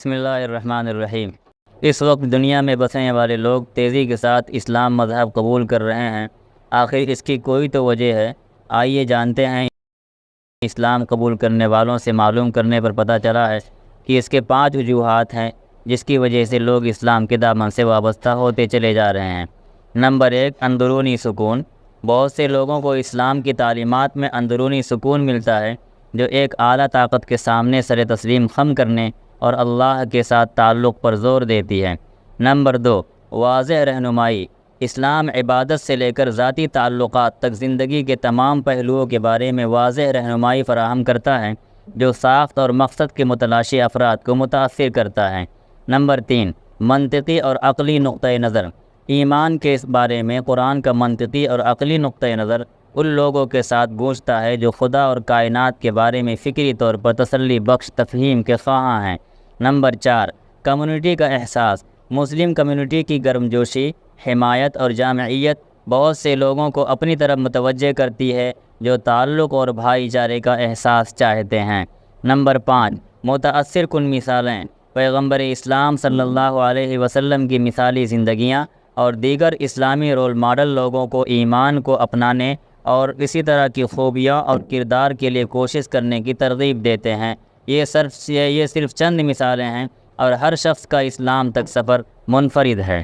بسم اللہ الرحمن الرحیم۔ اس وقت دنیا میں بسنے والے لوگ تیزی کے ساتھ اسلام مذہب قبول کر رہے ہیں۔ آخر اس کی کوئی تو وجہ ہے۔ آئیے جانتے ہیں۔ اسلام قبول کرنے والوں سے معلوم کرنے پر پتہ چلا ہے کہ اس کے 5 وجوہات ہیں جس کی وجہ سے لوگ اسلام کے دامن سے وابستہ ہوتے چلے جا رہے ہیں۔ نمبر 1، اندرونی سکون۔ بہت سے لوگوں کو اسلام کی تعلیمات میں اندرونی سکون ملتا ہے جو ایک اعلیٰ طاقت کے سامنے سر تسلیم خم کرنے اور اللہ کے ساتھ تعلق پر زور دیتی ہے۔ نمبر 2، واضح رہنمائی۔ اسلام عبادت سے لے کر ذاتی تعلقات تک زندگی کے تمام پہلوؤں کے بارے میں واضح رہنمائی فراہم کرتا ہے جو ساخت اور مقصد کے متلاشی افراد کو متاثر کرتا ہے۔ نمبر 3، منطقی اور عقلی نقطۂ نظر۔ ایمان کے اس بارے میں قرآن کا منطقی اور عقلی نقطۂ نظر ان لوگوں کے ساتھ گونجتا ہے جو خدا اور کائنات کے بارے میں فکری طور پر تسلی بخش تفہیم کے خواہاں ہیں۔ نمبر 4، کمیونٹی کا احساس۔ مسلم کمیونٹی کی گرمجوشی، حمایت اور جامعیت بہت سے لوگوں کو اپنی طرف متوجہ کرتی ہے جو تعلق اور بھائی چارے کا احساس چاہتے ہیں۔ نمبر 5، متاثر کن مثالیں۔ پیغمبر اسلام صلی اللہ علیہ وسلم کی مثالی زندگیاں اور دیگر اسلامی رول ماڈل لوگوں کو ایمان کو اپنانے اور اسی طرح کی خوبیاں اور کردار کے لیے کوشش کرنے کی ترغیب دیتے ہیں۔ یہ صرف چند مثالیں ہیں اور ہر شخص کا اسلام تک سفر منفرد ہے۔